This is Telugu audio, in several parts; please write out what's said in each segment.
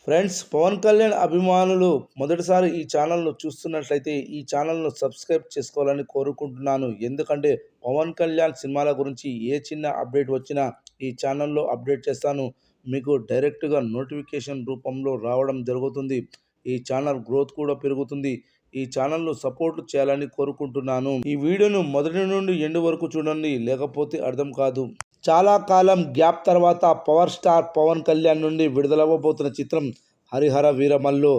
ఫ్రెండ్స్, పవన్ కళ్యాణ్ అభిమానులు మొదటిసారి ఈ ఛానల్ను చూస్తున్నట్లయితే ఈ ఛానల్ను సబ్స్క్రైబ్ చేసుకోవాలని కోరుకుంటున్నాను. ఎందుకంటే పవన్ కళ్యాణ్ సినిమాల గురించి ఏ చిన్న అప్డేట్ వచ్చినా ఈ ఛానల్లో అప్డేట్ చేస్తాను. మీకు డైరెక్ట్గా నోటిఫికేషన్ రూపంలో రావడం జరుగుతుంది. ఈ ఛానల్ గ్రోత్ కూడా పెరుగుతుంది. ఈ ఛానల్ను సపోర్ట్ చేయాలని కోరుకుంటున్నాను. ఈ వీడియోను మొదటి నుండి ఎండ్ వరకు చూడండి, లేకపోతే అర్థం కాదు. చాలా కాలం గ్యాప్ తర్వాత పవర్ స్టార్ పవన్ కళ్యాణ్ నుండి విడుదలవ్వబోతున్న చిత్రం హరిహర వీరమల్లు.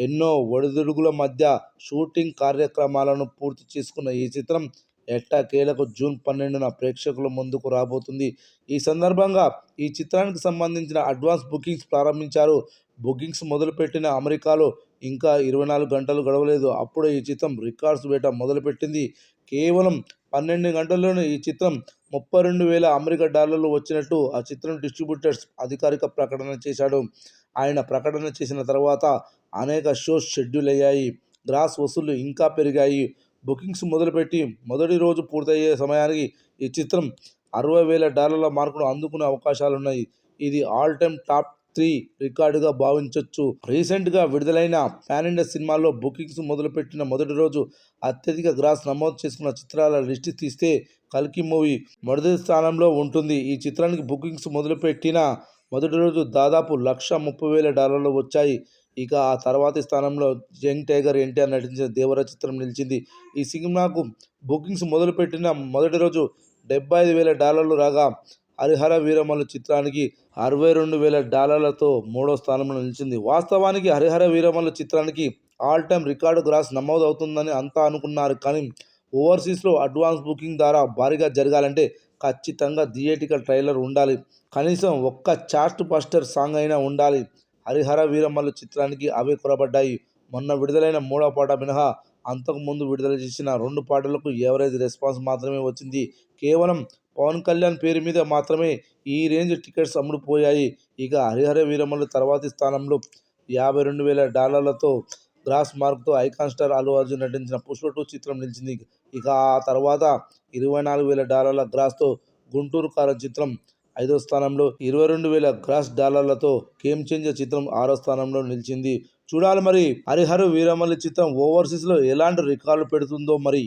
ఎన్నో ఒడిదుడుకుల మధ్య షూటింగ్ కార్యక్రమాలను పూర్తి చేసుకున్న ఈ చిత్రం ఎట్టకేలకు జూన్ 12న ప్రేక్షకుల ముందుకు రాబోతుంది. ఈ సందర్భంగా ఈ చిత్రానికి సంబంధించిన అడ్వాన్స్ బుకింగ్స్ ప్రారంభించారు. బుకింగ్స్ మొదలుపెట్టిన అమెరికాలో ఇంకా 24 గంటలు గడవలేదు. అప్పుడే ఈ చిత్రం రికార్డ్స్ వేట మొదలుపెట్టింది. కేవలం 12 గంటల్లోనే ఈ చిత్రం $32,000 వచ్చినట్టు ఆ చిత్రం డిస్ట్రిబ్యూటర్స్ అధికారిక ప్రకటన చేశాడు. ఆయన ప్రకటన చేసిన తర్వాత అనేక షోస్ షెడ్యూల్ అయ్యాయి. గ్రాస్ వసూళ్లు ఇంకా పెరిగాయి. బుకింగ్స్ మొదలుపెట్టి మొదటి రోజు పూర్తయ్యే సమయానికి ఈ చిత్రం $60,000 మార్కును అందుకునే అవకాశాలున్నాయి. ఇది ఆల్ టైమ్ టాప్ 3 రికార్డుగా భావించవచ్చు. రీసెంట్గా విడుదలైన పాన్ ఇండియా సినిమాల్లో బుకింగ్స్ మొదలుపెట్టిన మొదటి రోజు అత్యధిక గ్రాస్ నమోదు చేసుకున్న చిత్రాల లిస్ట్ తీస్తే కల్కి మూవీ మొదటి స్థానంలో ఉంటుంది. ఈ చిత్రానికి బుకింగ్స్ మొదలుపెట్టిన మొదటి రోజు దాదాపు $130,000 వచ్చాయి. ఇక ఆ తర్వాతి స్థానంలో యంగ్ టైగర్ ఎన్టీఆర్ నటించిన దేవర చిత్రం నిలిచింది. ఈ సినిమాకు బుకింగ్స్ మొదలుపెట్టిన మొదటి రోజు $75,000 రాగా హరిహర వీరమల్లు చిత్రానికి $62,000తో మూడో స్థానంలో నిలిచింది. వాస్తవానికి హరిహర వీరమల్లు చిత్రానికి ఆల్ టైమ్ రికార్డు గ్రాస్ నమోదు అవుతుందని అంతా అనుకున్నారు. కానీ ఓవర్సీస్లో అడ్వాన్స్ బుకింగ్ ద్వారా భారీగా జరగాలంటే ఖచ్చితంగా థియేటికల్ ట్రైలర్ ఉండాలి. కనీసం ఒక్క చార్ట్ బస్టర్ సాంగ్ అయినా ఉండాలి. హరిహర వీరమల్లు చిత్రానికి అవే కొరబడ్డాయి. మొన్న విడుదలైన మూడో పాట మినహా అంతకుముందు విడుదల చేసిన 2 పాటలకు యావరేజ్ రెస్పాన్స్ మాత్రమే వచ్చింది. కేవలం పవన్ కళ్యాణ్ పేరు మీద మాత్రమే ఈ రేంజ్ టికెట్స్ అమ్ముడుపోయాయి. ఇక హరిహర వీరమల్లు తర్వాతి స్థానంలో $52,000తో గ్రాస్ మార్క్తో ఐకాన్ స్టార్ అల్లు అర్జున్ నటించిన పుష్ప 2 చిత్రం నిలిచింది. ఇక ఆ తర్వాత $24,000 గ్రాస్తో గుంటూరు కారం చిత్రం 5వ స్థానంలో, $22,000 గ్రాస్ డాలర్లతో గేమ్ చేంజర్ చిత్రం 6వ స్థానంలో నిలిచింది. చూడాలి మరి హరిహర వీరమల్లు చిత్రం ఓవర్సీస్లో ఎలాంటి రికార్డులు పెడుతుందో మరి.